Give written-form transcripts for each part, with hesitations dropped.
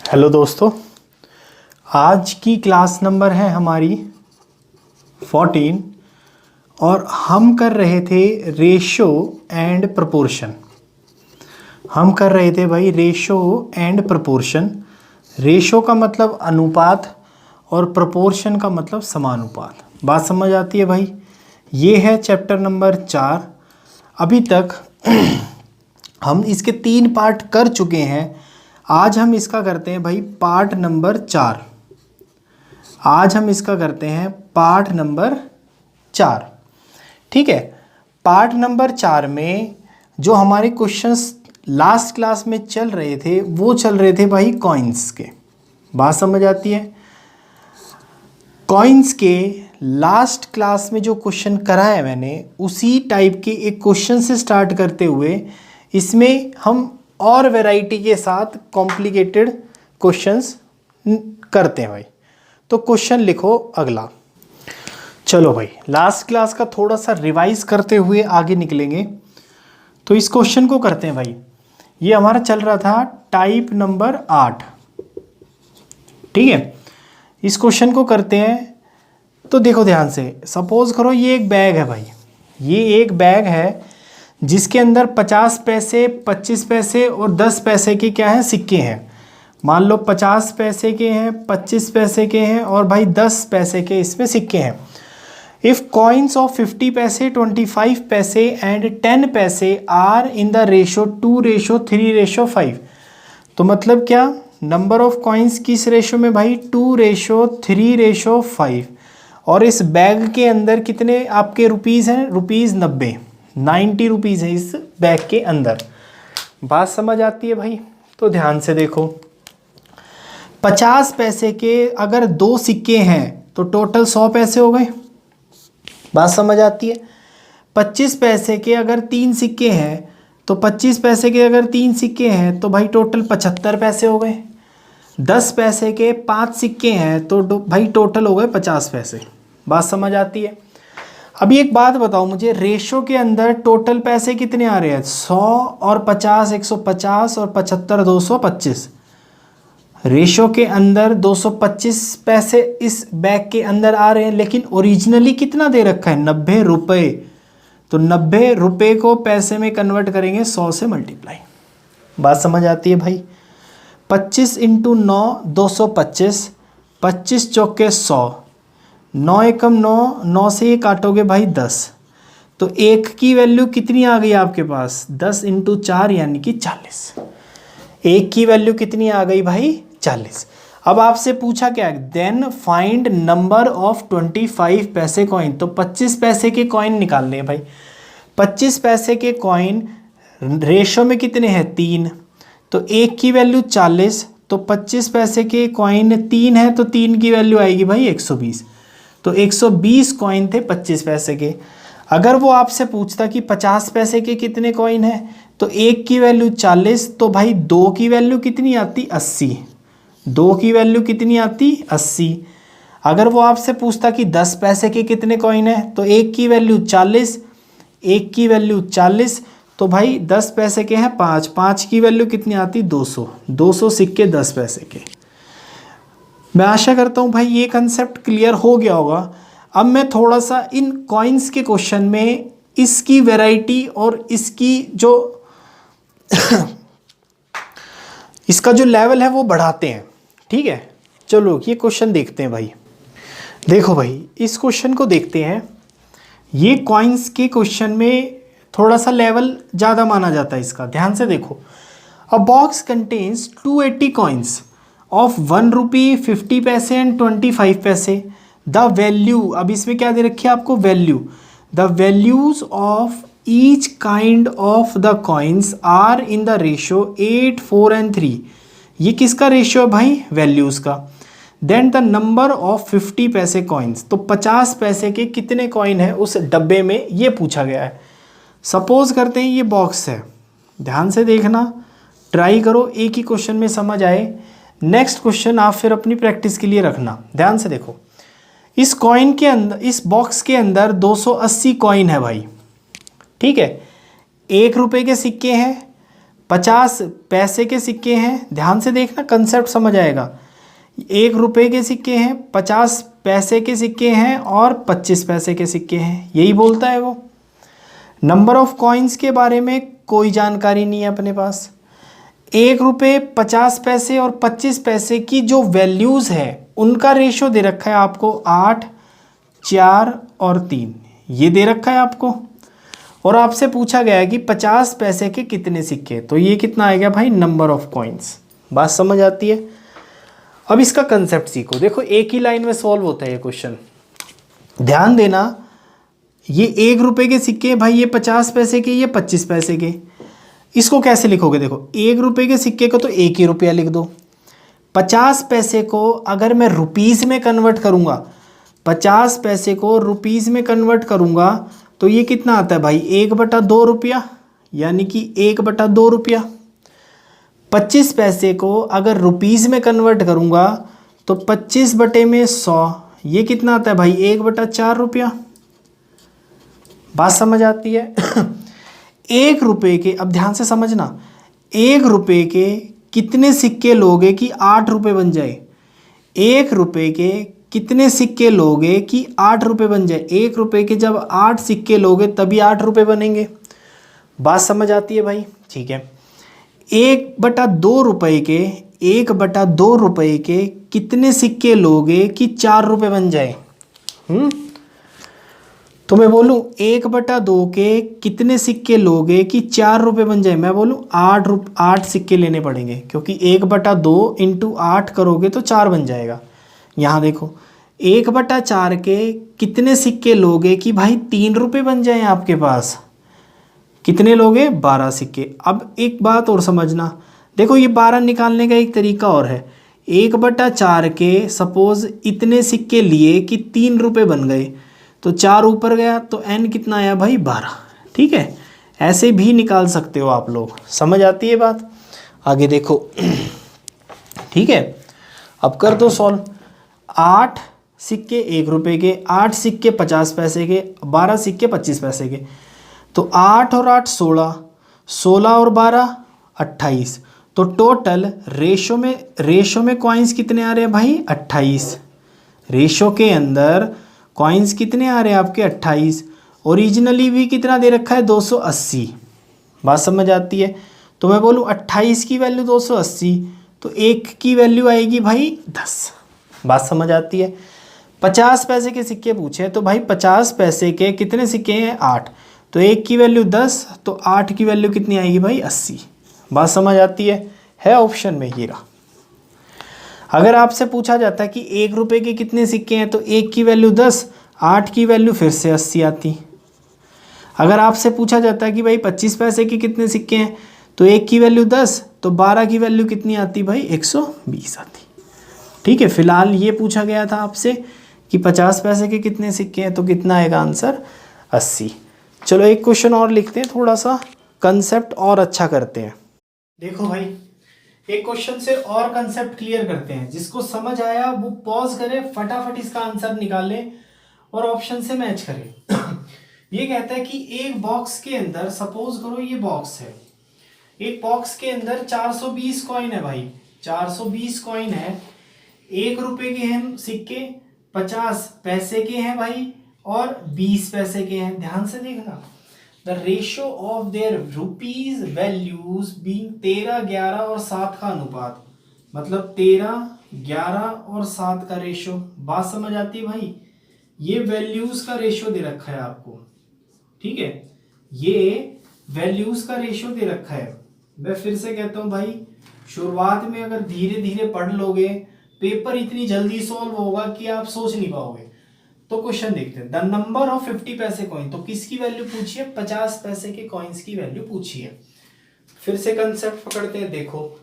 Hello दोस्तों, आज की क्लास नंबर है हमारी 14 और हम कर रहे थे रेशो एंड प्रोपोर्शन। हम कर रहे थे भाई रेशो एंड प्रोपोर्शन। रेशो का मतलब अनुपात और प्रोपोर्शन का मतलब समानुपात। बात समझ आती है भाई। ये है चैप्टर नंबर 4। अभी तक हम इसके 3 पार्ट कर चुके हैं। आज हम इसका करते हैं भाई पार्ट नंबर 4। आज हम इसका करते हैं पार्ट नंबर 4। ठीक है। पार्ट नंबर 4 में जो हमारे क्वेश्चंस लास्ट क्लास में चल रहे थे वो चल रहे थे भाई कॉइन्स के। बात समझ आती है। कॉइन्स के लास्ट क्लास में जो क्वेश्चन कराया मैंने उसी टाइप के एक क्वेश्चन से स्टार्ट करते हुए इसमें हम और वैरायटी के साथ कॉम्प्लिकेटेड क्वेश्चंस करते हैं भाई। तो क्वेश्चन लिखो अगला। चलो भाई, लास्ट क्लास का थोड़ा सा रिवाइज करते हुए आगे निकलेंगे। तो इस क्वेश्चन को करते हैं भाई। ये हमारा चल रहा था टाइप नंबर 8। ठीक है। इस क्वेश्चन को करते हैं। तो देखो ध्यान से, सपोज करो ये एक बैग है भाई। ये एक बैग है जिसके अंदर 50 पैसे, 25 पैसे और 10 पैसे के क्या हैं, सिक्के हैं। मान लो 50 पैसे के हैं, 25 पैसे के हैं और भाई 10 पैसे के इसमें सिक्के हैं। इफ़ कॉइन्स ऑफ 50 पैसे, 25 पैसे एंड 10 पैसे आर इन द रेशो 2:3:5। तो मतलब क्या, नंबर ऑफ कॉइन्स किस रेशो में भाई, 2:3:5। और इस बैग के अंदर कितने आपके रुपीज़ हैं, रुपीज़ 90 रुपीज़ है इस बैग के अंदर। बात समझ आती है भाई। तो ध्यान से देखो, 50 पैसे के अगर 2 सिक्के हैं तो टोटल 100 पैसे हो गए। बात समझ आती है। 25 पैसे के अगर 3 सिक्के हैं तो 25 पैसे के अगर 3 सिक्के हैं तो भाई टोटल 75 पैसे हो गए। 10 पैसे के 5 सिक्के हैं तो भाई टोटल हो गए 50 पैसे। बात समझ आती है। अभी एक बात बताओ मुझे, रेशो के अंदर टोटल पैसे कितने आ रहे हैं, 100 और 50 150 और 75 225। रेशो के अंदर 225 पैसे इस बैग के अंदर आ रहे हैं, लेकिन ओरिजिनली कितना दे रखा है, 90 रुपये। तो 90 रुपये को पैसे में कन्वर्ट करेंगे 100 से मल्टीप्लाई। बात समझ आती है भाई। 25 × 9 225, 25 चौके 100, 9 एकम 9, 9 से ये काटोगे भाई 10। तो एक की वैल्यू कितनी आ गई आपके पास, 10 × 4 यानी कि 40। एक की वैल्यू कितनी आ गई भाई, 40। अब आपसे पूछा क्या, देन फाइंड नंबर ऑफ 25 पैसे कॉइन। तो 25 पैसे के कॉइन निकालने हैं भाई। 25 पैसे के कॉइन रेशो में कितने हैं, 3। तो एक की वैल्यू 40, तो 25 पैसे के कॉइन 3 है तो 3 की वैल्यू आएगी भाई 120। तो 120 कॉइन थे 25 पैसे के। अगर वो आपसे पूछता कि 50 पैसे के कितने कॉइन हैं, तो एक की वैल्यू 40, तो भाई 2 की वैल्यू कितनी आती, 80। 2 की वैल्यू कितनी आती, 80। अगर वो आपसे पूछता कि 10 पैसे के कितने कॉइन हैं, तो एक की वैल्यू 40, एक की वैल्यू 40, तो भाई 10 पैसे के हैं 5, 5 की वैल्यू कितनी आती, 200। 200 सिक्के 10 पैसे के। मैं आशा करता हूँ भाई ये कंसेप्ट क्लियर हो गया होगा। अब मैं थोड़ा सा इन कॉइन्स के क्वेश्चन में इसकी वैरायटी और इसकी जो इसका जो लेवल है वो बढ़ाते हैं। ठीक है, चलो ये क्वेश्चन देखते हैं भाई। देखो भाई, इस क्वेश्चन को देखते हैं। ये कॉइन्स के क्वेश्चन में थोड़ा सा लेवल ज़्यादा माना जाता है इसका। ध्यान से देखो, अ बॉक्स कंटेन्स 280 कॉइन्स ऑफ 1 रुपी, 50 पैसे एंड 25 पैसे। द वैल्यू, अब इसमें क्या दे रखी है आपको, value. The values of each kind of the coins are in the ratio 8, 4 and 3। ये किसका रेशियो है भाई, वैल्यूज का। देन द नंबर ऑफ 50 पैसे कॉइन्स। तो 50 पैसे के कितने कॉइन है उस डब्बे में, ये पूछा गया है। सपोज करते हैं ये बॉक्स है। ध्यान से देखना, ट्राई करो एक ही क्वेश्चन में समझ आए। नेक्स्ट क्वेश्चन आप फिर अपनी प्रैक्टिस के लिए रखना। ध्यान से देखो, इस कॉइन के अंदर, इस बॉक्स के अंदर 280 कॉइन है भाई। ठीक है, 1 रुपये के सिक्के हैं, 50 पैसे के सिक्के हैं, ध्यान से देखना कंसेप्ट समझ आएगा। 1 रुपए के सिक्के हैं, 50 पैसे के सिक्के हैं और 25 पैसे के सिक्के हैं, यही बोलता है वो। नंबर ऑफ कॉइन्स के बारे में कोई जानकारी नहीं है अपने पास। 1 रुपये, 50 पैसे और 25 पैसे की जो वैल्यूज़ है उनका रेशो दे रखा है आपको 8, 4 और 3, ये दे रखा है आपको। और आपसे पूछा गया है कि 50 पैसे के कितने सिक्के, तो ये कितना आएगा भाई, नंबर ऑफ कॉइन्स। बात समझ आती है। अब इसका कंसेप्ट सीखो। देखो एक ही लाइन में सॉल्व होता है ये क्वेश्चन, ध्यान देना। ये 1 रुपये के सिक्के भाई, ये 50 पैसे के, ये 25 पैसे के। इसको कैसे लिखोगे, देखो 1 रुपये के सिक्के को तो 1 ही रुपया लिख दो। 50 पैसे को अगर मैं रुपीज़ में कन्वर्ट करूँगा, 50 पैसे को रुपीज़ में कन्वर्ट करूँगा तो ये कितना आता है भाई, 1/2 रुपया, यानी कि 1/2 रुपया। 25 पैसे को अगर रुपीज़ में कन्वर्ट करूँगा तो 25/100, ये कितना आता है भाई, 1/4 रुपया। बात समझ आती है। 1 रुपये के, अब ध्यान से समझना, 1 रुपये के कितने सिक्के लोगे कि 8 रुपये बन जाए। 1 रुपये के कितने सिक्के लोगे कि 8 रुपये बन जाए। 1 रुपये के जब 8 सिक्के लोगे तभी 8 रुपये बनेंगे। बात समझ आती है भाई, ठीक है। 1/2 रुपये के, 1/2 रुपये के कितने सिक्के लोगे कि 4 रुपये बन जाए। तो मैं बोलूँ 1/2 के कितने सिक्के लोगे कि 4 रुपये बन जाए, मैं बोलूँ 8 सिक्के लेने पड़ेंगे, क्योंकि 1/2 इंटू 8 करोगे तो 4 बन जाएगा। यहाँ देखो 1/4 के कितने सिक्के लोगे कि भाई 3 रुपये बन जाए आपके पास, कितने लोगे, 12 सिक्के। अब एक बात और समझना, देखो ये 12 निकालने का एक तरीका और है। 1/4 के सपोज इतने सिक्के लिए कि 3 रुपये बन गए, तो 4 ऊपर गया तो n कितना आया भाई, 12। ठीक है, ऐसे भी निकाल सकते हो आप लोग। समझ आती है बात, आगे देखो। ठीक है, अब कर दो सॉल्व। 8 सिक्के 1 रुपये के, 8 सिक्के 50 पैसे के, 12 सिक्के 25 पैसे के, तो 8 और 8 16, 16 और 12 28। तो टोटल रेशो में कॉइन्स कितने आ रहे हैं भाई, 28। रेशो के अंदर कॉइन्स कितने आ रहे हैं आपके, 28। ओरिजिनली भी कितना दे रखा है, 280। बात समझ आती है। तो मैं बोलूँ 28 की वैल्यू 280, तो 1 की वैल्यू आएगी भाई 10। बात समझ आती है। 50 पैसे के सिक्के पूछे, तो भाई 50 पैसे के कितने सिक्के हैं, 8, तो 1 की वैल्यू 10, तो 8 की वैल्यू कितनी आएगी भाई, 80। बात समझ आती है ऑप्शन में ये रहा। अगर आपसे पूछा जाता है कि 1 रुपये के कितने सिक्के हैं, तो 1 की वैल्यू 10, 8 की वैल्यू फिर से 80 आती। अगर आपसे पूछा जाता है कि भाई 25 पैसे के कितने सिक्के हैं, तो 1 की वैल्यू 10, तो 12 की वैल्यू कितनी आती भाई, 120 आती। ठीक है, फिलहाल ये पूछा गया था आपसे कि 50 पैसे के कितने सिक्के हैं, तो कितना आएगा आंसर, 80। चलो एक क्वेश्चन और लिखते हैं, थोड़ा सा कंसेप्ट और अच्छा करते हैं। देखो भाई, एक क्वेश्चन से और कंसेप्ट क्लियर करते हैं। जिसको समझ आया वो पॉज करे, फटाफट इसका आंसर निकाले और ऑप्शन से मैच करे। ये कहता है कि एक बॉक्स के अंदर, सपोज करो ये बॉक्स है, एक बॉक्स के अंदर 420 कॉइन है भाई, 420 कॉइन है। 1 रुपये के हैं सिक्के, 50 पैसे के हैं भाई, और 20 पैसे के हैं। ध्यान से देखना, the ratio of there rupees values being 13, 11 और 7 का अनुपात, मतलब 13, 11 और 7 का रेशियो। बात समझ आती है भाई, ये वैल्यूज का रेशियो दे रखा है आपको। ठीक है, ये वैल्यूज का रेशियो दे रखा है। मैं फिर से कहता हूं भाई, शुरुआत में अगर धीरे धीरे पढ़ लोगे, पेपर इतनी जल्दी सॉल्व होगा कि आप सोच नहीं पाओगे। तो क्वेश्चन देखते हैं, द नंबर ऑफ 50 पैसे कॉइन, तो किसकी वैल्यू पूछी है, 50 पैसे के कॉइन्स की वैल्यू पूछी है। फिर से कंसेप्ट पकड़ते हैं। देखो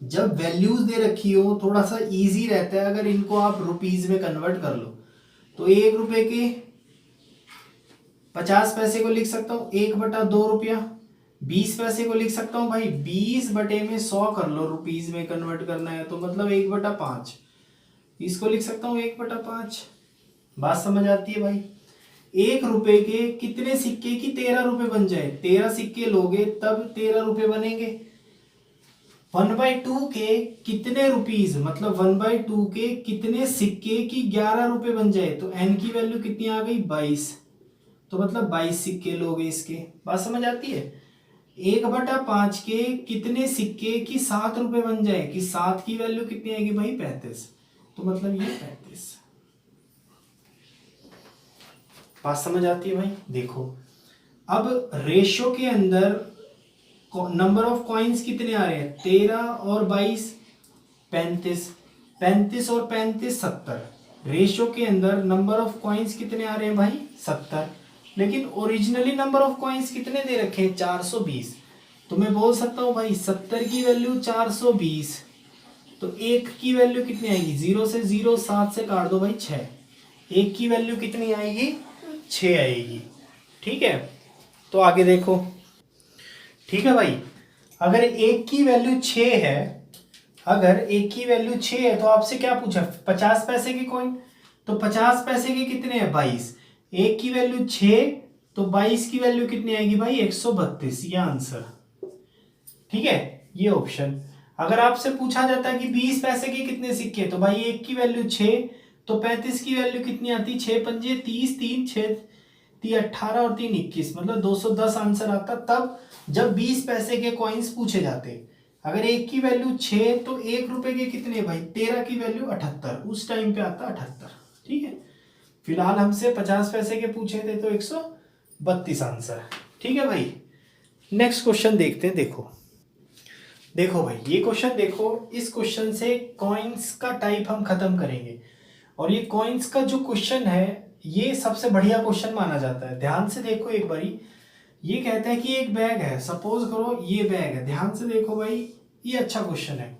जब वैल्यूज दे रखी हो थोड़ा सा इजी रहता है, अगर इनको आप रुपीज में कन्वर्ट कर लो, तो 1 रुपये के 50 पैसे को लिख सकता हूं 1/2 रुपया। 20 पैसे को लिख सकता हूं भाई 20/100 कर लो, रुपीज में कन्वर्ट करना है तो मतलब 1/5। इसको लिख सकता हूं 1/5। बात समझ आती है भाई। एक रुपए के कितने सिक्के की 13 रुपए बन जाए, 13 सिक्के लोगे तब 13 रुपए बनेंगे। 1/2 के कितने रुपीज, मतलब 1/2 के कितने सिक्के की 11 रुपए बन जाए, तो एन की वैल्यू कितनी आ गई 22, तो मतलब 22 सिक्के लोगे इसके। बात समझ आती है। 1/5 के कितने सिक्के की 7 रुपए बन जाए, कि 7 की वैल्यू कितनी आएगी भाई 35, तो मतलब ये 35। बात समझ आती है भाई। देखो अब रेशो के अंदर नंबर ऑफ कॉइन्स कितने आ रहे हैं, 13 और 22 35, 35 और 35 70। रेशो के अंदर नंबर ऑफ कॉइन्स कितने आ रहे हैं भाई 70, लेकिन ओरिजिनली नंबर ऑफ कॉइन्स कितने दे रखे हैं 420। तो मैं बोल सकता हूँ भाई 70 की वैल्यू 420, तो एक की वैल्यू कितनी आएगी, 0 से 0 7 से काट दो भाई 6, एक की वैल्यू कितनी आएगी 6 आएगी। ठीक है, तो आगे देखो। ठीक है भाई, अगर एक की वैल्यू 6 है, अगर एक की वैल्यू 6 है तो आपसे क्या पूछा 50 पैसे के कॉइन, तो 50 पैसे के कितने हैं 22, एक की वैल्यू 6 तो 22 की वैल्यू कितनी आएगी भाई 132, ये आंसर। ठीक है, ये ऑप्शन। अगर आपसे पूछा जाता है कि 20 पैसे के कितने सिक्के, तो भाई एक की वैल्यू 6 तो 35 की वैल्यू कितनी आती, 6 पंजे 30, 3 6 3 18 और 3 21, मतलब 210 आंसर आता तब जब 20 पैसे के कॉइन्स पूछे जाते। अगर एक की वैल्यू 6 तो एक रुपए के कितने भाई 13 की वैल्यू 78, उस टाइम पे आता 78। ठीक है, फिलहाल हमसे 50 पैसे के पूछे थे तो 132 आंसर। ठीक है भाई, नेक्स्ट क्वेश्चन देखते हैं। देखो भाई ये क्वेश्चन देखो, इस क्वेश्चन से कॉइन्स का टाइप हम खत्म करेंगे, और ये कॉइन्स का जो क्वेश्चन है ये सबसे बढ़िया क्वेश्चन माना जाता है। ध्यान से देखो एक बारी, ये कहता है कि एक बैग है, सपोज करो ये बैग है, ध्यान से देखो भाई ये अच्छा क्वेश्चन है।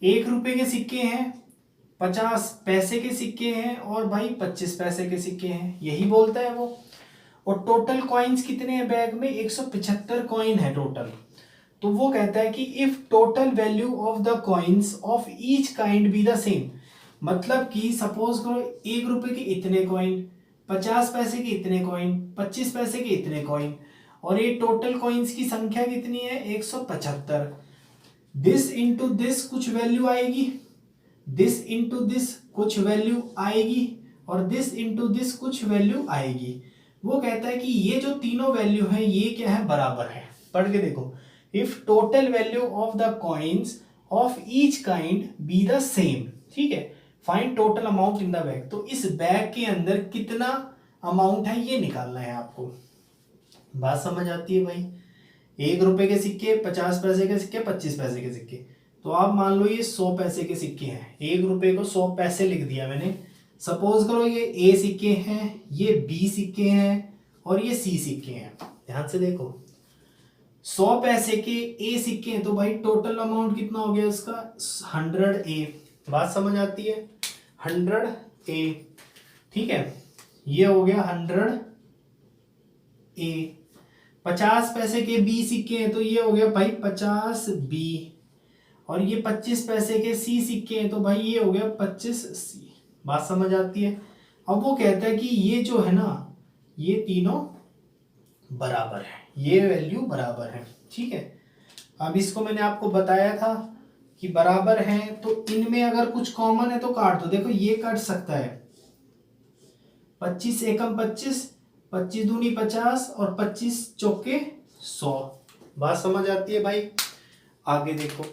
1 रुपए के सिक्के हैं, 50 पैसे के सिक्के हैं और भाई 25 पैसे के सिक्के हैं, यही बोलता है वो। और टोटल कॉइन्स कितने हैं बैग में, 175 कॉइन है टोटल। तो वो कहता है कि if total value of the coins of each kind be the same, मतलब कि सपोज करो 1 रुपए के इतने कॉइन, 50 पैसे के इतने कॉइन, 25 पैसे के इतने कॉइन, और ये टोटल कॉइन्स की संख्या कितनी है 175। दिस इंटू दिस कुछ वैल्यू आएगी, दिस इंटू दिस कुछ वैल्यू आएगी, और दिस इंटू दिस कुछ वैल्यू आएगी। वो कहता है कि ये जो तीनों वैल्यू है ये क्या है बराबर है। पढ़ के देखो, if total value of the coins of each kind be the same, ठीक है, find total amount in the bag. तो इस बैग के अंदर कितना अमाउंट है ये निकालना है आपको। बात समझ आती है भाई। 1 रुपए के सिक्के, 50 पैसे के सिक्के, 25 पैसे के सिक्के, तो आप मान लो ये 100 पैसे के सिक्के हैं। 1 रुपए को 100 पैसे लिख दिया मैंने। सपोज करो ये ए सिक्के हैं, ये बी सिक्के हैं और ये सी सिक्के हैं। ध्यान से देखो, 100 पैसे के ए सिक्के हैं तो भाई टोटल अमाउंट कितना हो गया उसका 100 ए। बात समझ आती है, 100 ए, ठीक है, ये हो गया 100 ए। 50 पैसे के बी सिक्के हैं तो ये हो गया भाई 50 बी, और ये 25 पैसे के सी सिक्के हैं तो भाई ये हो गया 25 सी। बात समझ आती है। अब वो कहता है कि ये जो है ना ये तीनों बराबर है, ये वैल्यू बराबर है, ठीक है। अब इसको मैंने आपको बताया था कि बराबर है, तो इनमें अगर कुछ कॉमन है तो काट दो। देखो ये कट सकता है, 25 एकम 25, 25 दूनी 50 और 25 चौके 100। बात समझ आती है भाई। आगे देखो,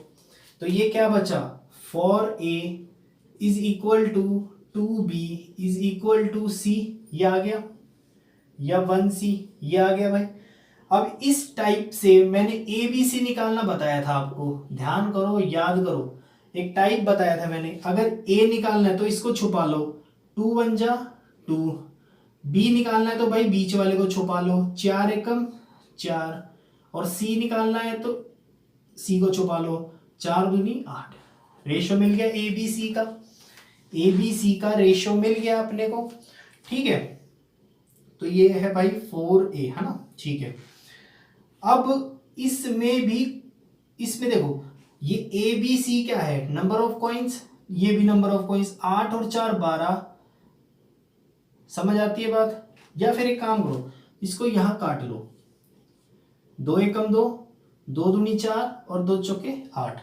तो ये क्या बचा, 4a is equal to 2b is equal to c, ये आ गया, या 1c ये आ गया भाई। अब इस टाइप से मैंने ए बी सी निकालना बताया था आपको, ध्यान करो याद करो। एक टाइप बताया था मैंने, अगर ए निकालना है तो इसको छुपा लो, 2 1 जा 2। बी निकालना है तो भाई बीच वाले को छुपा लो, 4 एकम 4। और सी निकालना है तो सी को छुपा लो, 4 दूनी 8। रेशो मिल गया ए बी सी का, ए बी सी का रेशो मिल गया अपने को, ठीक है। तो ये है भाई 4a, है ना, ठीक है। अब इसमें भी, इसमें देखो ये ए बी सी क्या है, नंबर ऑफ कॉइन्स, ये भी नंबर ऑफ कॉइन्स, 8 और 4 12। समझ आती है बात। या फिर एक काम करो, इसको यहाँ काट लो, 2 एकम 2, 2 दूनी 4 और 2 चौके 8।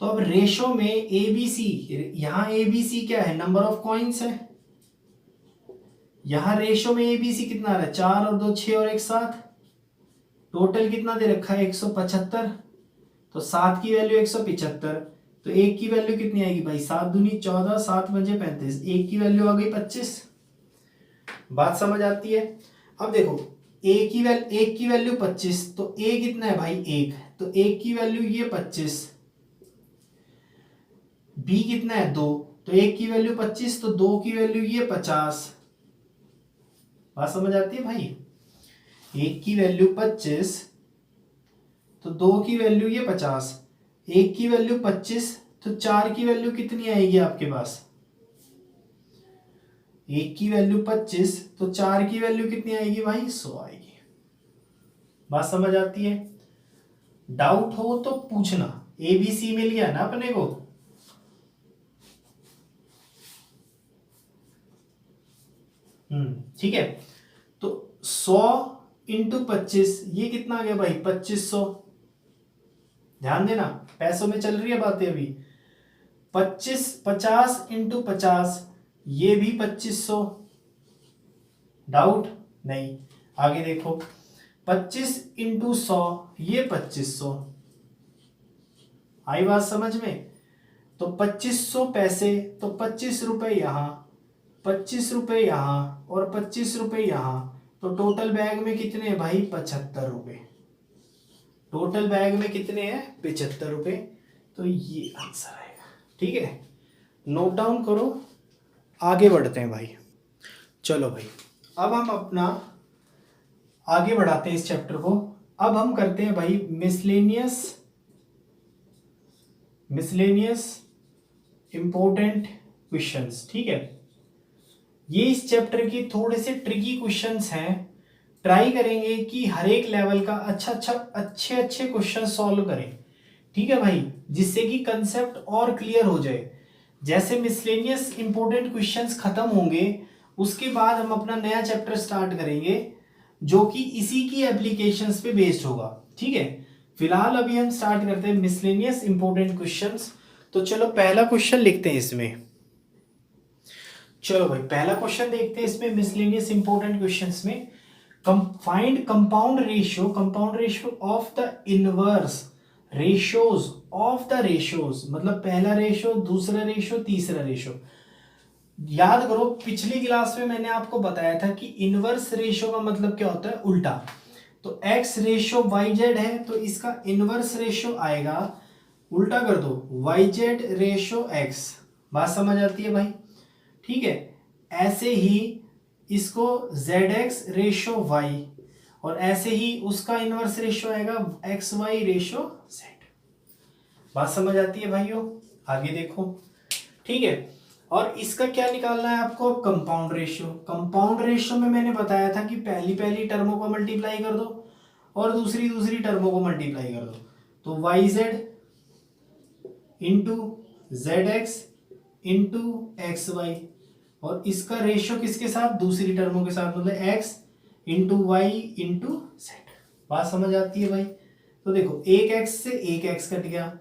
तो अब रेशो में ए बी सी, यहाँ ए बी सी क्या है, नंबर ऑफ कॉइन्स है। यहाँ रेशो में ए बी सी कितना आ रहा है, 4 और 2 6 और 1 7। टोटल कितना दे रखा है 175। तो 7 की वैल्यू 175, तो 1 की वैल्यू कितनी आएगी भाई, 7 दूनी 14, 7 पंजे 35, 1 की वैल्यू आ गई 25। बात समझ आती है। अब देखो एक की वैल्यू 25, तो ए कितना है भाई 1, तो 1 की वैल्यू ये 25। बी कितना है 2, तो 1 की वैल्यू 25, तो 2 की वैल्यू ये 50। बात समझ आती है भाई, 1 की वैल्यू 25, तो 2 की वैल्यू ये 50, 1 की वैल्यू 25, तो 4 की वैल्यू कितनी आएगी आपके पास, 1 की वैल्यू 25, तो 4 की वैल्यू कितनी आएगी भाई 100 आएगी। बात समझ आती है। डाउट हो तो पूछना। ए बी सी मिल गया ना अपने को। ठीक है, तो 100 इंटू 25 ये कितना आ गया भाई 2500। ध्यान देना पैसों में चल रही है बातें अभी। 50 इंटू 50 ये भी 2500। डाउट नहीं, आगे देखो 25 इंटू 100 ये 2500। आई बात समझ में। तो 2500 पैसे, तो 25 रुपए यहां, 25 रुपए यहां और 25 रुपए यहां, तो टोटल बैग में कितने हैं भाई 75 रुपए। टोटल बैग में कितने हैं 75 रुपए। तो ये आंसर आएगा। ठीक है, नोट डाउन करो, आगे बढ़ते हैं भाई। चलो भाई, अब हम अपना आगे बढ़ाते हैं इस चैप्टर को। अब हम करते हैं भाई मिसलेनियस इंपॉर्टेंट क्वेश्चंस। ठीक है, ये इस चैप्टर के थोड़े से ट्रिकी क्वेश्चंस हैं। ट्राई करेंगे कि हर एक लेवल का अच्छे क्वेश्चन सॉल्व करें। ठीक है भाई, जिससे कि कंसेप्ट और क्लियर हो जाए। जैसे मिसलेनियस इंपॉर्टेंट क्वेश्चंस खत्म होंगे, उसके बाद हम अपना नया चैप्टर स्टार्ट करेंगे जो कि इसी की एप्लीकेशंस पे बेस्ड होगा। ठीक है, फिलहाल अभी हम स्टार्ट करते हैं मिसलेनियस इंपॉर्टेंट क्वेश्चंस। तो चलो पहला क्वेश्चन लिखते हैं इसमें। चलो भाई पहला क्वेश्चन देखते हैं इसमें मिसलेनियस इंपॉर्टेंट क्वेश्चंस में। Find compound ratio of the inverse ratios of the ratios, मतलब पहला रेशियो, दूसरा रेशियो, तीसरा रेशियो। याद करो पिछली क्लास में मैंने आपको बताया था कि इनवर्स रेशियो का मतलब क्या होता है, उल्टा। तो x रेशियो वाई जेड है, तो इसका इनवर्स रेशियो आएगा, उल्टा कर दो, वाई जेड रेशियो x। बात समझ आती है भाई। ठीक है, ऐसे ही इसको zx रेशियो y, और ऐसे ही उसका इनवर्स रेशियो आएगा xy रेशियो z। बात समझ आती है भाइयों, आगे देखो। ठीक है, और इसका क्या निकालना है आपको, कंपाउंड रेशियो। कंपाउंड रेशियो में मैंने बताया था कि पहली टर्मों को मल्टीप्लाई कर दो और दूसरी टर्मों को मल्टीप्लाई कर दो। तो Y Z into Z X into X Y, और इसका रेशियो किसके साथ, दूसरी टर्मों के साथ, मतलब X into Y into Z. बात समझ आती है भाई। तो देखो एक एक्स से एक एक्स कट गया,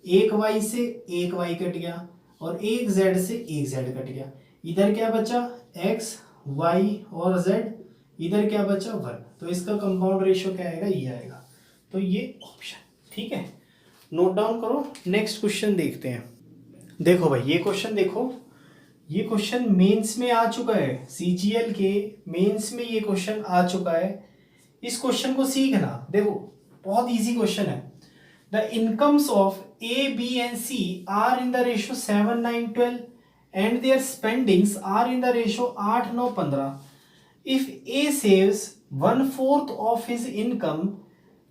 एक वाई से एक वाई कट गया, और एक जेड से एक जेड कट गया। इधर क्या बचा, एक्स वाई और जेड, इधर क्या बचा 1। तो इसका कंपाउंड रेशियो क्या आएगा, ये आएगा। तो ये ऑप्शन। ठीक है, नोट डाउन करो। नेक्स्ट क्वेश्चन देखते हैं। देखो भाई ये क्वेश्चन देखो, ये क्वेश्चन मेंस में आ चुका है, सीजीएल के मेंस में ये क्वेश्चन आ चुका है। इस क्वेश्चन को सीखना, देखो बहुत इजी क्वेश्चन है। The incomes of A B and C are in the ratio 7 9 12 and their spendings are in the ratio 8 9 15। If A saves 1/4 of his income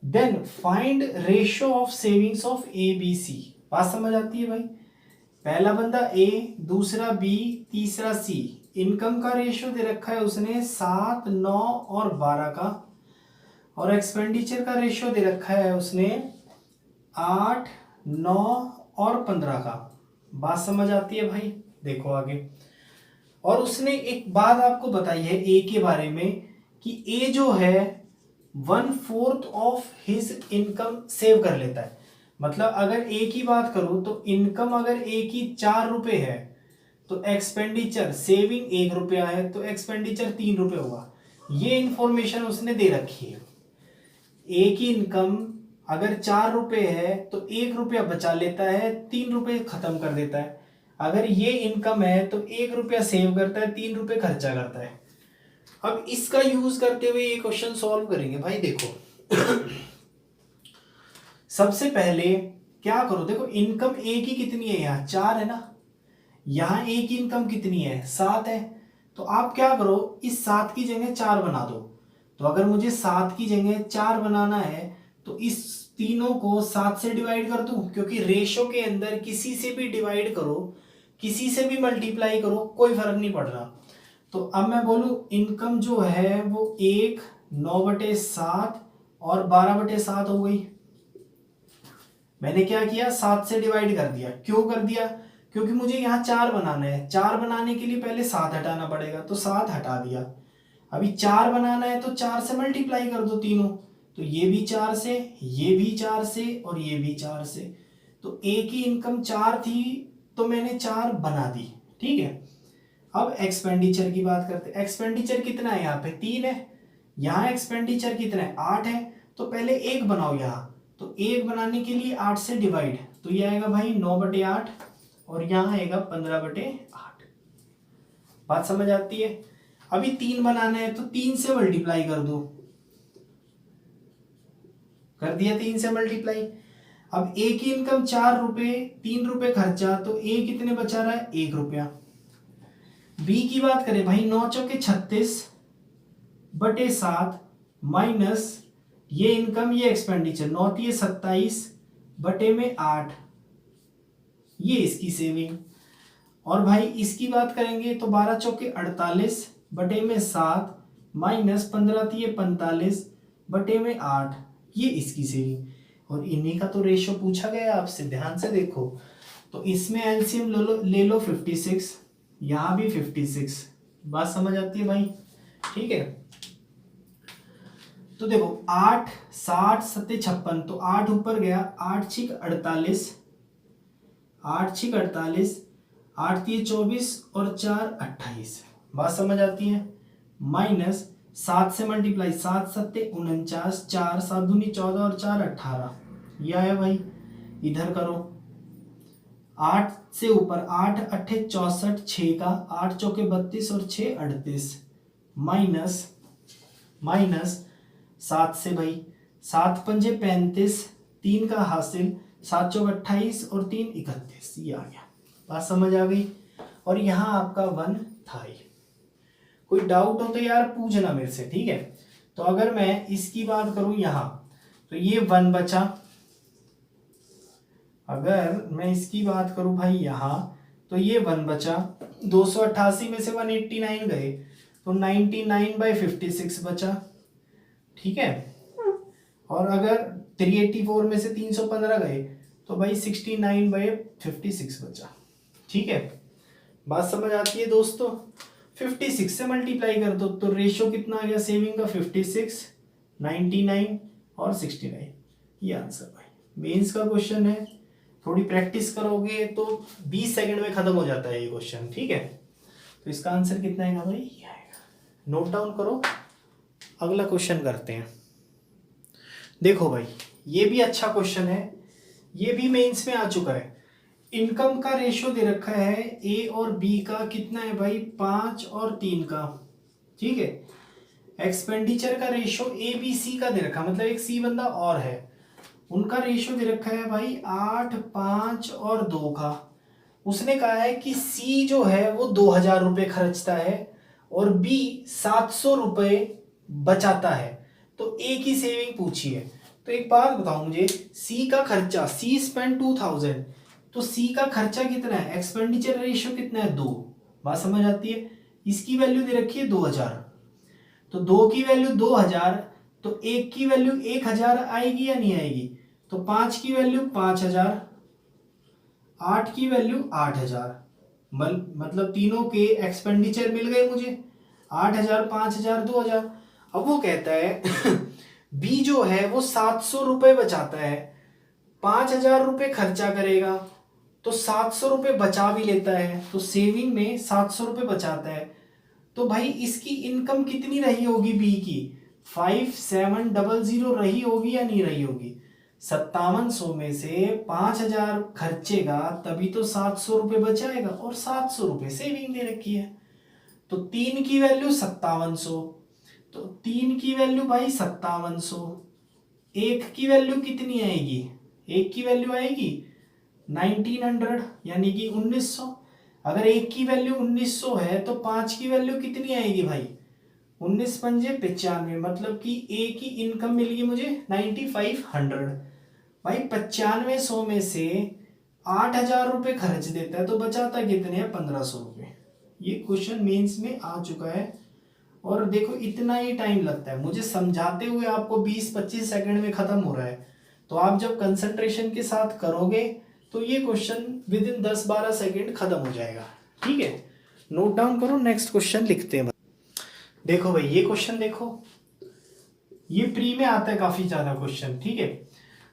then find ratio of savings of A B C. बात समझ आती है भाई। पहला बंदा ए, दूसरा B, तीसरा सी। Income का रेशियो दे रखा है उसने 7 9 और 12 का, और एक्सपेंडिचर का रेशियो दे रखा है उसने 8 9 और 15 का। बात समझ आती है भाई। देखो आगे, और उसने एक बात आपको बताई है ए के बारे में कि ए जो है 1/4 ऑफ हिज इनकम सेव कर लेता है। मतलब अगर ए की बात करूं तो इनकम अगर ए की 4 रुपए है तो एक्सपेंडिचर सेविंग 1 रुपया है तो एक्सपेंडिचर 3 रुपये होगा। ये इंफॉर्मेशन उसने दे रखी है। ए की इनकम अगर 4 रुपए है तो 1 रुपया बचा लेता है, 3 रुपये खत्म कर देता है। अगर ये इनकम है तो 1 रुपया सेव करता है, 3 रुपये खर्चा करता है। अब इसका यूज करते हुए ये क्वेश्चन सॉल्व करेंगे। भाई देखो सबसे पहले क्या करो, देखो इनकम ए की कितनी है, यहाँ 4 है ना, यहाँ ए की इनकम कितनी है 7 है। तो आप क्या करो, इस 7 की जगह 4 बना दो। तो अगर मुझे 7 की जगह 4 बनाना है तो इस तीनों को 7 से डिवाइड कर दूं, क्योंकि रेशो के अंदर किसी से भी डिवाइड करो, किसी से भी मल्टीप्लाई करो, कोई फर्क नहीं पड़ रहा। तो अब मैं बोलूं इनकम जो है वो 1 9/7 और 12/7 हो गई। मैंने क्या किया, 7 से डिवाइड कर दिया। क्यों कर दिया, क्योंकि मुझे यहाँ 4 बनाना है। 4 बनाने के लिए पहले 7 हटाना पड़ेगा, तो 7 हटा दिया। अभी 4 बनाना है तो 4 से मल्टीप्लाई कर दो तीनों, तो ये भी 4 से, ये भी 4 से और ये भी 4 से। तो ए की इनकम 4 थी तो मैंने 4 बना दी। ठीक है, अब एक्सपेंडिचर की बात करते हैं। एक्सपेंडिचर कितना है, यहाँ पे 3 है, यहाँ एक्सपेंडिचर कितना है 8 है। तो पहले 1 बनाओ यहाँ, तो 1 बनाने के लिए 8 से डिवाइड, तो ये आएगा भाई 9/8 और यहाँ आएगा 15/8। बात समझ आती है। अभी 3 बनाना है तो 3 से मल्टीप्लाई कर दो, कर दिया 3 से मल्टीप्लाई। अब ए की इनकम 4 रुपए, 3 रुपए खर्चा, तो ए कितने बचा रहा है 1 रुपया। बी की बात करें भाई 9 चौके 36/7 माइनस ये इनकम ये एक्सपेंडिचर 9 3 27/8, ये इसकी सेविंग। और भाई इसकी बात करेंगे तो 12 चौके 48/7 माइनस 15 3 45/8, ये इसकी सेविंग। और इन्हीं का तो रेशो पूछा गया आपसे, ध्यान से देखो। तो इसमें एलसीएम ले लो 56, यहां भी 56। बात समझ आती है भाई, ठीक है। तो देखो 8 60 7 56, तो 8 ऊपर गया, 8 6 48, 8 6 48, 8 3 24 और 4 28। बात समझ आती है। माइनस 7 से मल्टीप्लाई, 7 7 49, 4 7 दूनी 14 और 4 18, ये आया भाई। इधर करो 8 से ऊपर 8 8 64, 6 का 8 चौके 32 और 6 38, माइनस 7 से भाई 7 पंजे 35, 3 का हासिल, 7 चौक 28 और 3 31, ये आ गया। बात समझ आ गई। और यहाँ आपका 1 था। कोई डाउट हो तो यार पूछना मेरे से, ठीक है। तो अगर मैं इसकी बात करूं यहाँ, तो ये 1 बचा। अगर मैं इसकी बात करूं भाई यहाँ, तो ये 1 बचा। 288 में से 189 गए तो 99/56 बचा, ठीक है। और अगर 384 में से 315 गए तो भाई 69/56 बचा, ठीक है। बात समझ आती है दोस्तों। 56 से मल्टीप्लाई कर दो तो रेशो कितना आ गया सेविंग का, 56 99 और 69, ये आंसर भाई। मेंस का क्वेश्चन है, थोड़ी प्रैक्टिस करोगे तो 20 सेकंड में खत्म हो जाता है ये क्वेश्चन, ठीक है। तो इसका आंसर कितना आएगा भाई, ये आएगा। नोट डाउन करो, अगला क्वेश्चन करते हैं। देखो भाई ये भी अच्छा क्वेश्चन है, ये भी मेंस में आ चुका है। इनकम का रेशियो दे रखा है ए और बी का, कितना है भाई 5 और 3 का, ठीक है। एक्सपेंडिचर का रेशियो ए बी सी का दे रखा, मतलब एक सी बंदा और है, उनका रेशियो दे रखा है भाई 8 5 और 2 का। उसने कहा है कि सी जो है वो 2000 रुपये खर्चता है और बी 700 रुपये बचाता है। तो ए की सेविंग पूछी है। तो एक बात बताओ मुझे, सी का खर्चा, सी स्पेंड 2000, तो सी का खर्चा कितना है, एक्सपेंडिचर रेशियो कितना है 2। बात समझ आती है। इसकी वैल्यू दे रखी है 2000, तो 2 की वैल्यू 2000, तो 1 की वैल्यू 1000 आएगी या नहीं आएगी। तो 5 की वैल्यू 5000, 8 की वैल्यू 8000, मतलब तीनों के एक्सपेंडिचर मिल गए मुझे, 8000 5000 2000। अब वो कहता है बी जो है वो 700 रुपये बचाता है, 5,000 रुपये खर्चा करेगा तो 700 रुपये बचा भी लेता है, तो सेविंग में 700 रुपये बचाता है। तो भाई इसकी इनकम कितनी रही होगी बी की? 5700 रही होगी या नहीं रही होगी? 5700 में से 5,000 खर्चेगा तभी तो 700 रुपये बचाएगा, और 700 रुपये सेविंग दे रखी है। तो 3 की वैल्यू 5700, तो 3 की वैल्यू भाई 5700, 1 की वैल्यू कितनी आएगी? 1 की वैल्यू आएगी 1900 यानी कि 1900। अगर 1 की वैल्यू 1900 है तो 5 की वैल्यू कितनी आएगी भाई? 19 पंजे 95, मतलब कि ए की इनकम मिलेगी मुझे 9500। भाई 9500 में से 8,000 रुपये खर्च देता है तो बचाता कितने हैं? 1500 रुपये। ये क्वेश्चन मेंस में आ चुका है, और देखो इतना ही टाइम लगता है मुझे समझाते हुए, आपको 20-25 सेकंड में खत्म हो रहा है। तो आप जब कंसंट्रेशन के साथ करोगे तो ये क्वेश्चन विद इन 10-12 सेकंड खत्म हो जाएगा। ठीक है, नोट डाउन करो, नेक्स्ट क्वेश्चन लिखते हैं। देखो भाई ये क्वेश्चन देखो, ये प्री में आता है काफी ज्यादा क्वेश्चन। ठीक है,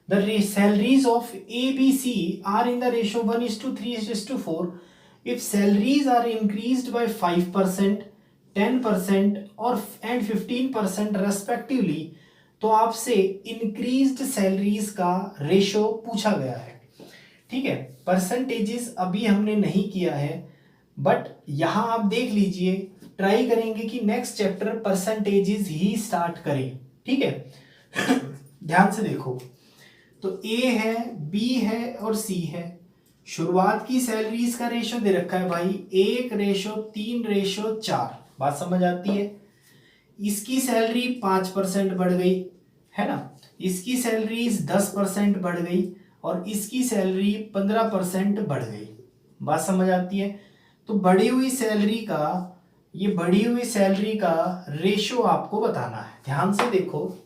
the salaries of A B C are in the ratio 1:3:4 if salaries are increased by 5%, 10% और and 15% respectively, तो आपसे इंक्रीज्ड सैलरीज का रेशो पूछा गया है। ठीक है, परसेंटेजेस अभी हमने नहीं किया है, बट यहां आप देख लीजिए, ट्राई करेंगे कि नेक्स्ट चैप्टर परसेंटेजेस ही स्टार्ट करें। ठीक है ध्यान से देखो, तो ए है, बी है और सी है। शुरुआत की सैलरीज का रेशो दे रखा है भाई 1:3:4। बात समझ आती है? इसकी सैलरी 5% बढ़ गई है ना, इसकी सैलरीज 10% बढ़ गई, और इसकी सैलरी 15% बढ़ गई। बात समझ आती है? तो बढ़ी हुई सैलरी का, ये बढ़ी हुई सैलरी का रेशो आपको बताना है। ध्यान से देखो,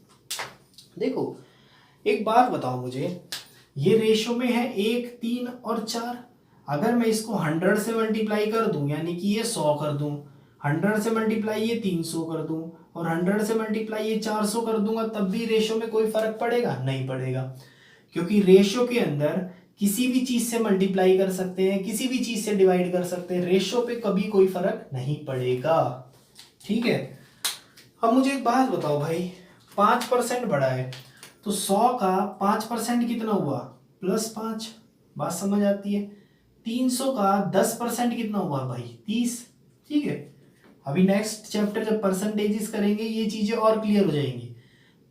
देखो एक बात बताओ मुझे, ये रेशो में है 1, 3 और 4। अगर मैं इसको 100 से मल्टीप्लाई कर दूं, यानी कि ये 100 कर दूं, 100 से मल्टीप्लाई ये 300 कर दूं, और 100 से मल्टीप्लाई ये 400 कर दूंगा, तब भी रेशो में कोई फर्क पड़ेगा? नहीं पड़ेगा, क्योंकि रेशो के अंदर किसी भी चीज से मल्टीप्लाई कर सकते हैं, किसी भी चीज से डिवाइड कर सकते हैं, रेशो पे कभी कोई फर्क नहीं पड़ेगा। ठीक है, अब मुझे एक बात बताओ भाई, 5% बढ़ा है तो 100 का 5% कितना हुआ? +5। बात समझ आती है? 300 का 10% कितना हुआ भाई? 30। ठीक है, अभी नेक्स्ट चैप्टर जब परसेंटेजेस करेंगे ये चीजें और क्लियर हो जाएंगी।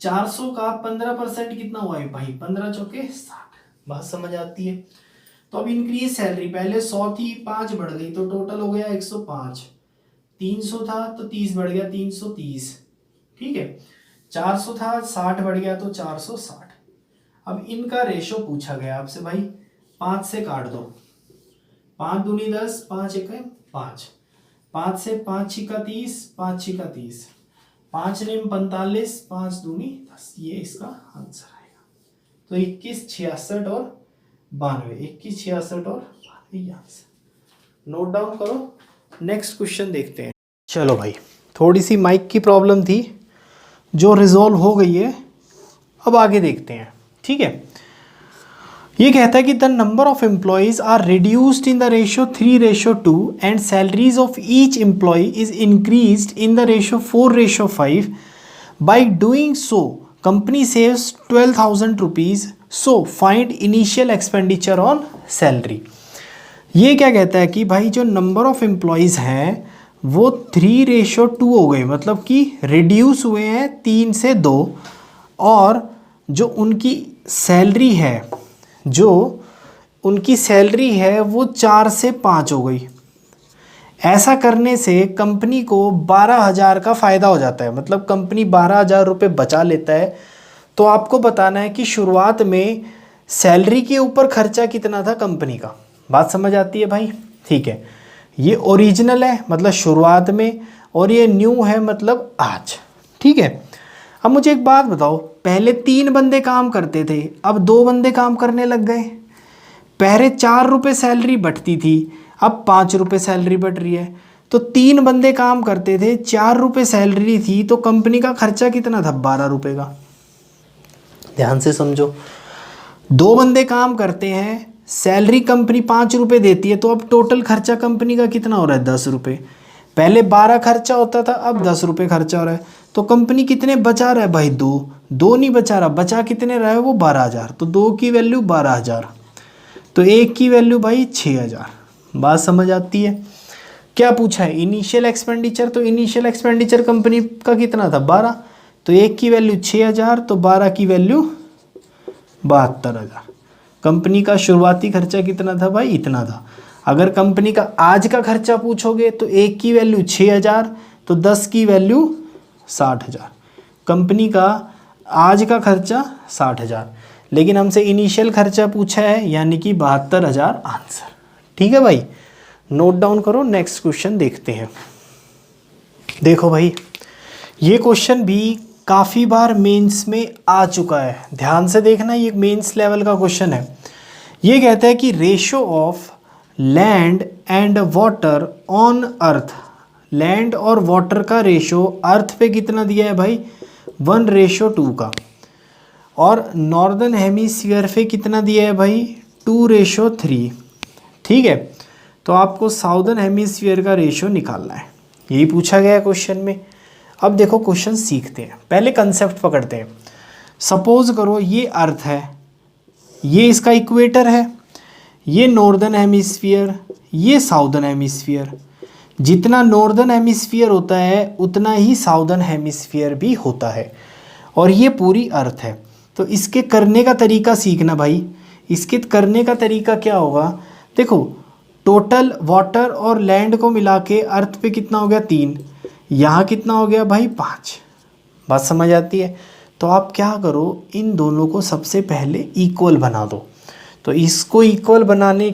400 का 15% कितना हुआ है भाई? 15 चौके 60। बात समझ आती है? तो अब इंक्रीज सैलरी, पहले 100 थी, 5 बढ़ गई तो टोटल हो गया 105। 300 था तो 30 बढ़ गया 330। ठीक है, 400 था, 60 बढ़ गया तो 460। अब इनका रेशो पूछा गया आपसे भाई, 5 से काट दो, 5 दूनी 10, 5 एक 5, 5 से 5 छिका 30, 5 छिका 30, 5 नेम 45, 5 दूनी 10। ये इसका आंसर आएगा। तो 21, 66 और 92, 21, 66 और 92 आंसर। नोट डाउन करो, नेक्स्ट क्वेश्चन देखते हैं। चलो भाई, थोड़ी सी माइक की प्रॉब्लम थी जो रिजॉल्व हो गई है, अब आगे देखते हैं। ठीक है, ये कहता है कि the number of employees are reduced in the ratio 3:2 and salaries of each employee is increased in the ratio 4:5। By doing so company saves 12,000 rupees. So find initial expenditure on salary. ये क्या कहता है कि भाई जो number of employees हैं वो 3:2 हो गए, मतलब कि रिड्यूस हुए हैं 3 से 2, और जो उनकी सैलरी है, जो उनकी सैलरी है वो 4 से 5 हो गई। ऐसा करने से कंपनी को 12,000 का फ़ायदा हो जाता है, मतलब कंपनी 12,000 रुपये बचा लेता है। तो आपको बताना है कि शुरुआत में सैलरी के ऊपर खर्चा कितना था कंपनी का। बात समझ आती है भाई? ठीक है, ये ओरिजिनल है मतलब शुरुआत में, और ये न्यू है मतलब आज। ठीक है, अब मुझे एक बात बताओ, पहले 3 बंदे काम करते थे, अब 2 बंदे काम करने लग गए। पहले 4 रुपये सैलरी बढ़ती थी, अब 5 रुपये सैलरी बढ़ रही है। तो 3 बंदे काम करते थे, 4 रुपये सैलरी थी, तो कंपनी का खर्चा कितना था? 12 रुपये का। ध्यान से समझो, 2 बंदे काम करते हैं, सैलरी कंपनी 5 रुपये देती है, तो अब टोटल खर्चा कंपनी का कितना हो रहा है? 10 रुपये। पहले 12 खर्चा होता था, अब 10 रुपये खर्चा हो रहा है। तो कंपनी कितने बचा रहा है भाई? 2 नहीं बचा रहा, बचा कितने रहा है वो? 12,000। तो 2 की वैल्यू 12,000, तो 1 की वैल्यू भाई 6,000। बात समझ आती है? क्या पूछा है? Initial expenditure. तो इनिशियल एक्सपेंडिचर कंपनी का कितना था? 12। तो 1 की वैल्यू 6,000, तो 12 की वैल्यू 72,000। कंपनी का शुरुआती खर्चा कितना था भाई? इतना था। अगर कंपनी का आज का खर्चा पूछोगे तो 1 की वैल्यू 6,000, तो 10 की वैल्यू 60,000। कंपनी का आज का खर्चा 60,000, लेकिन हमसे इनिशियल खर्चा पूछा है, यानी कि 72,000 आंसर। ठीक है भाई, नोट डाउन करो। नेक्स्ट क्वेश्चन देखते हैं। देखो भाई, ये क्वेश्चन भी काफ़ी बार मेंस में आ चुका है, ध्यान से देखना, ये मेंस लेवल का क्वेश्चन है। ये कहता है कि ratio of land and water on earth, land और वाटर का रेशो अर्थ पे कितना दिया है भाई? 1:2 का। और नॉर्दर्न हेमीस्फीयर पे कितना दिया है भाई? 2:3। ठीक है, तो आपको साउदर्न हेमीस्फीयर का रेशो निकालना है, यही पूछा गया है क्वेश्चन में। अब देखो क्वेश्चन सीखते हैं, पहले कंसेप्ट पकड़ते हैं। सपोज करो ये अर्थ है, ये इसका इक्वेटर है, ये नॉर्दर्न हेमीस्फीयर, ये साउदर्न हेमीस्फीयर। जितना नॉर्दर्न हेमीस्फीयर होता है उतना ही साउदर्न हेमीस्फीयर भी होता है, और ये पूरी अर्थ है। तो इसके करने का तरीका सीखना भाई। इसके करने का तरीका क्या होगा? देखो, टोटल वाटर और लैंड को मिला के अर्थ पे कितना हो गया? 3। यहाँ कितना हो गया भाई? 5। बात समझ आती है? तो आप क्या करो, इन दोनों को सबसे पहले इक्वल बना दो। तो इसको इक्वल बनाने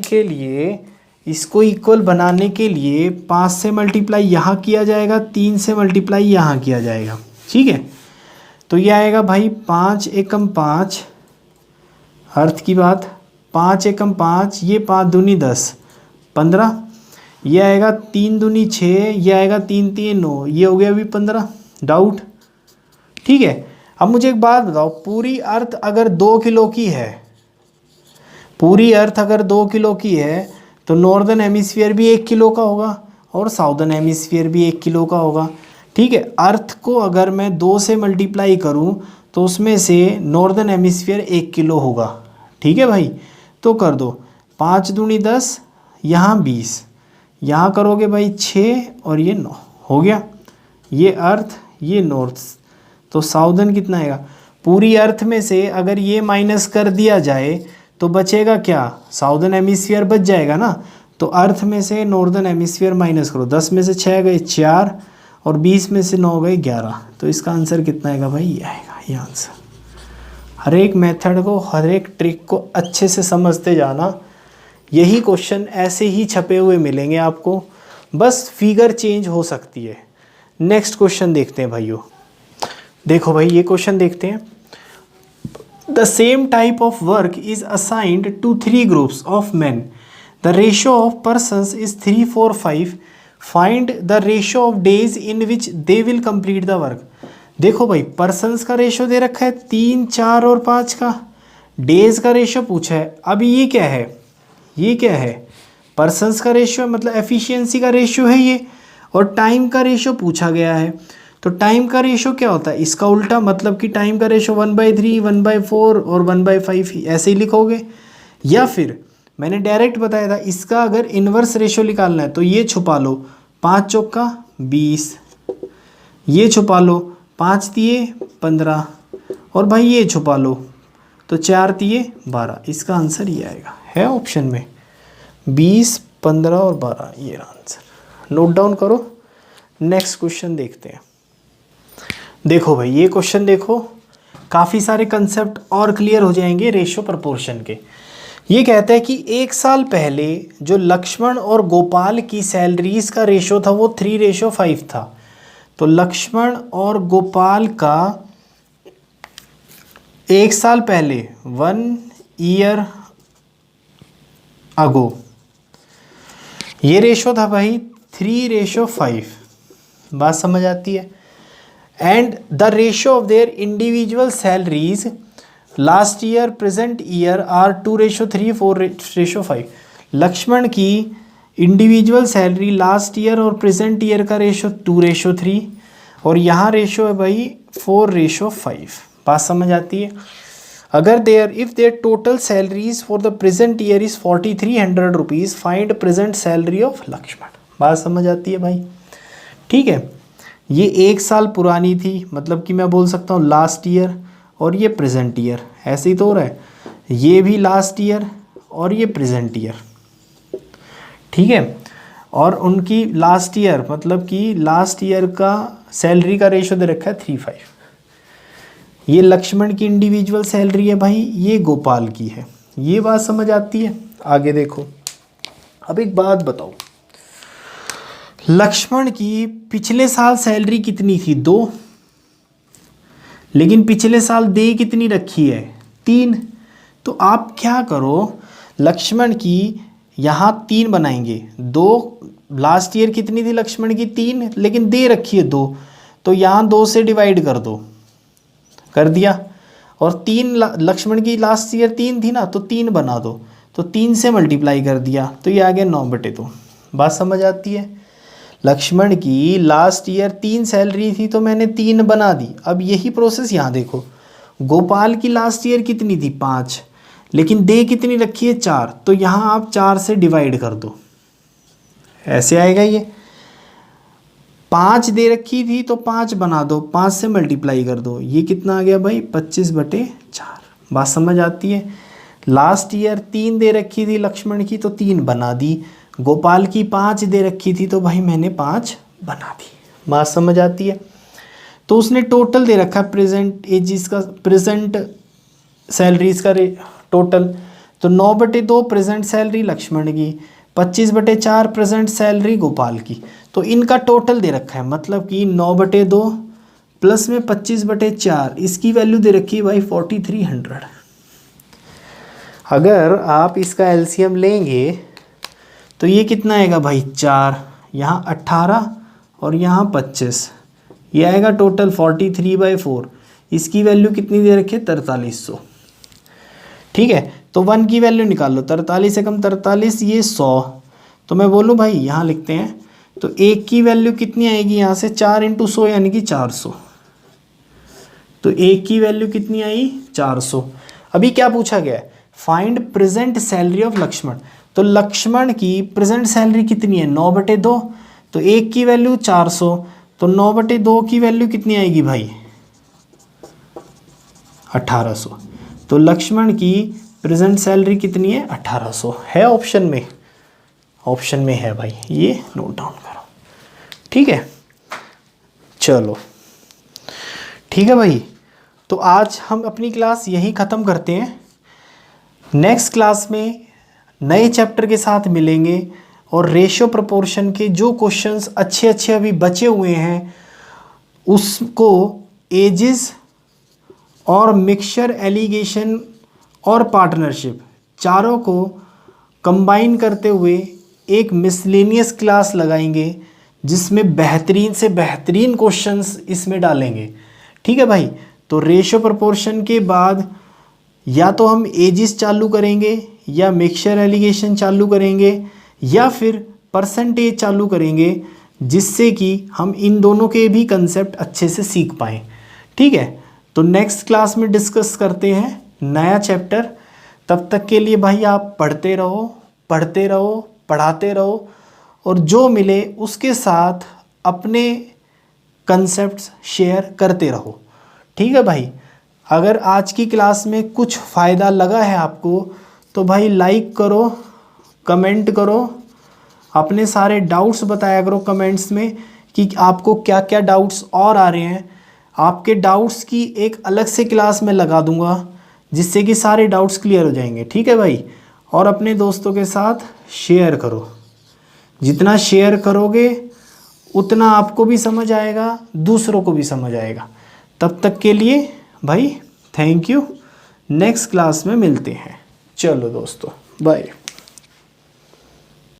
के लिए 5 से मल्टीप्लाई यहाँ किया जाएगा, 3 से मल्टीप्लाई यहाँ किया जाएगा। ठीक है, तो ये आएगा भाई 5 एकम 5, अर्थ की बात, 5 एकम 5, ये 5 दूनी 10, 15। ये आएगा 3 दूनी 6, ये आएगा 3 3 9, ये हो गया अभी 15। डाउट? ठीक है, अब मुझे एक बात बताओ, पूरी अर्थ अगर 2 किलो की है, पूरी अर्थ अगर 2 किलो की है, तो नॉर्दर्न हेमिस्फीयर भी 1 किलो का होगा और साउदर्न हेमिस्फीयर भी 1 किलो का होगा। ठीक है, अर्थ को अगर मैं 2 से मल्टीप्लाई करूं तो उसमें से नॉर्दर्न हेमिस्फीयर 1 किलो होगा। ठीक है भाई, तो कर दो, 5 दूनी 10, यहाँ 20, यहाँ करोगे भाई 6 और ये 9, हो गया। ये अर्थ, ये नॉर्थ, तो साउदर्न कितना आएगा? पूरी अर्थ में से अगर ये माइनस कर दिया जाए तो बचेगा क्या? साउदर्न हेमिस्फीयर बच जाएगा ना। तो अर्थ में से नॉर्दर्न हेमिस्फीयर माइनस करो, 10 में से 6 गए 4 और 20 में से 9 गए 11। तो इसका आंसर कितना आएगा भाई? ये आएगा ये आंसर। हर एक मेथड को, हर एक ट्रिक को अच्छे से समझते जाना। यही क्वेश्चन ऐसे ही छपे हुए मिलेंगे आपको, बस फिगर चेंज हो सकती है। नेक्स्ट क्वेश्चन देखते हैं भाइयों। देखो भाई, ये क्वेश्चन देखते हैं। The same type of work is assigned to 3 groups of men. The ratio of persons is 3, 4, 5. Find the ratio of days in which they will complete the work. देखो भाई, पर्सनस का रेशो दे रखा है 3, 4 और 5 का। Days का ratio पूछा है। अब ये क्या है? ये क्या है? पर्सनस का रेशो, मतलब एफिशिएंसी का रेशो है ये, और टाइम का रेशो पूछा गया है। तो टाइम का रेशो क्या होता है? इसका उल्टा, मतलब कि टाइम का रेशो 1/3, 1/4 और 1/5 ऐसे ही लिखोगे। या फिर मैंने डायरेक्ट बताया था, इसका अगर इन्वर्स रेशो निकालना है तो ये छुपा लो, 5 चौका 20, ये छुपा लो, 5 तिये 15, और भाई ये छुपा लो तो 4 तिये 12। इसका आंसर ये आएगा, है ऑप्शन में 20, 15 और 12, ये आंसर। नोट डाउन करो। नेक्स्ट क्वेश्चन देखते हैं। देखो भाई, ये क्वेश्चन देखो, काफ़ी सारे कंसेप्ट और क्लियर हो जाएंगे रेशो प्रपोर्शन के। ये कहता है कि 1 साल पहले जो लक्ष्मण और गोपाल की सैलरीज का रेशो था वो 3:5 था। तो लक्ष्मण और गोपाल का 1 साल पहले, 1 ईयर अगो, ये रेशो था भाई 3:5, बात समझ आती है। And the ratio of their individual salaries last year present year are 2:3, 4:5। Lakshman की इंडिविजुअल सैलरी लास्ट ईयर और प्रेजेंट ईयर का रेशो 2:3 और यहाँ रेशो है भाई 4:5। बात समझ आती है। अगर if their total salaries for the present year is 4,300 rupees, find present salary of Lakshman. बात समझ आती है भाई, ठीक है। ये 1 साल पुरानी थी, मतलब कि मैं बोल सकता हूँ लास्ट ईयर, और ये प्रेजेंट ईयर, ऐसे ही तो हो रहा है। ये भी लास्ट ईयर और ये प्रेजेंट ईयर, ठीक है। और उनकी लास्ट ईयर मतलब कि लास्ट ईयर का सैलरी का रेशो दे रखा है 3:5। ये लक्ष्मण की इंडिविजुअल सैलरी है भाई, ये गोपाल की है। ये बात समझ आती है। आगे देखो, अब एक बात बताओ, लक्ष्मण की पिछले साल सैलरी कितनी थी? 2, लेकिन पिछले साल दे कितनी रखी है? 3। तो आप क्या करो, लक्ष्मण की यहाँ 3 बनाएंगे। 2 लास्ट ईयर कितनी थी लक्ष्मण की? 3, लेकिन दे रखी है 2, तो यहाँ 2 से डिवाइड कर दो, कर दिया। और 3 लक्ष्मण की लास्ट ईयर 3 थी ना, तो 3 बना दो, तो 3 से मल्टीप्लाई कर दिया, तो ये आ गया 9/2। बात समझ आती है। लक्ष्मण की लास्ट ईयर 3 सैलरी थी, तो मैंने 3 बना दी। अब यही प्रोसेस यहाँ देखो, गोपाल की लास्ट ईयर कितनी थी? 5, लेकिन दे कितनी रखी है? 4, तो यहाँ आप 4 से डिवाइड कर दो, ऐसे आएगा। ये 5 दे रखी थी तो 5 बना दो, 5 से मल्टीप्लाई कर दो, ये कितना आ गया भाई? 25/4। बात समझ आती है। लास्ट ईयर 3 दे रखी थी लक्ष्मण की, तो 3 बना दी। गोपाल की 5 दे रखी थी, तो भाई मैंने 5 बना दी। बात समझ आती है। तो उसने टोटल दे रखा प्रेजेंट एजिस का, प्रेजेंट सैलरीज का टोटल, तो 9/2 प्रेजेंट सैलरी लक्ष्मण की, 25/4 प्रेजेंट सैलरी गोपाल की। तो इनका टोटल दे रखा है, मतलब कि 9/2 प्लस में 25/4, इसकी वैल्यू दे रखी है भाई 4,300। अगर आप इसका एलसीएम लेंगे तो ये कितना आएगा भाई? 4, यहाँ 18 और यहाँ 25, ये आएगा टोटल 43/4। इसकी वैल्यू कितनी दे रखी है? 4300, ठीक है। तो 1 की वैल्यू निकाल लो, 43 से कम 43, ये 100। तो मैं बोलूँ भाई, यहाँ लिखते हैं, तो 1 की वैल्यू कितनी आएगी यहाँ से? 4 × 100 यानी कि 400। तो 1 की वैल्यू कितनी आई? 400। अभी क्या पूछा गया है? Find present salary of Lakshman. तो लक्ष्मण की प्रेजेंट सैलरी कितनी है? 9/2। तो 1 की वैल्यू 400, तो 9/2 की वैल्यू कितनी आएगी भाई? 1800। तो लक्ष्मण की प्रेजेंट सैलरी कितनी है? 1800 है ऑप्शन में, ऑप्शन में है भाई, ये नोट डाउन करो, ठीक है। चलो ठीक है भाई, तो आज हम अपनी क्लास यहीं ख़त्म करते हैं। नेक्स्ट क्लास में नए चैप्टर के साथ मिलेंगे और रेशियो प्रोपोर्शन के जो क्वेश्चंस अच्छे अच्छे अभी बचे हुए हैं उसको एजिस और मिक्सचर एलिगेशन और पार्टनरशिप चारों को कंबाइन करते हुए एक मिसलेनियस क्लास लगाएंगे जिसमें बेहतरीन से बेहतरीन क्वेश्चंस इसमें डालेंगे, ठीक है भाई। तो रेशियो प्रोपोर्शन के बाद या तो हम एजिस चालू करेंगे या मिक्सचर एलिगेशन चालू करेंगे या फिर परसेंटेज चालू करेंगे, जिससे कि हम इन दोनों के भी कंसेप्ट अच्छे से सीख पाएँ, ठीक है। तो नेक्स्ट क्लास में डिस्कस करते हैं नया चैप्टर। तब तक के लिए भाई आप पढ़ते रहो, पढ़ते रहो, पढ़ाते रहो और जो मिले उसके साथ अपने कंसेप्ट्स शेयर करते रहो, ठीक है भाई। अगर आज की क्लास में कुछ फ़ायदा लगा है आपको तो भाई लाइक करो, कमेंट करो, अपने सारे डाउट्स बताया करो कमेंट्स में कि आपको क्या क्या डाउट्स और आ रहे हैं। आपके डाउट्स की एक अलग से क्लास में लगा दूंगा जिससे कि सारे डाउट्स क्लियर हो जाएंगे, ठीक है भाई। और अपने दोस्तों के साथ शेयर करो, जितना शेयर करोगे उतना आपको भी समझ आएगा, दूसरों को भी समझ आएगा। तब तक के लिए भाई थैंक यू, नेक्स्ट क्लास में मिलते हैं। चलो दोस्तों, बाय।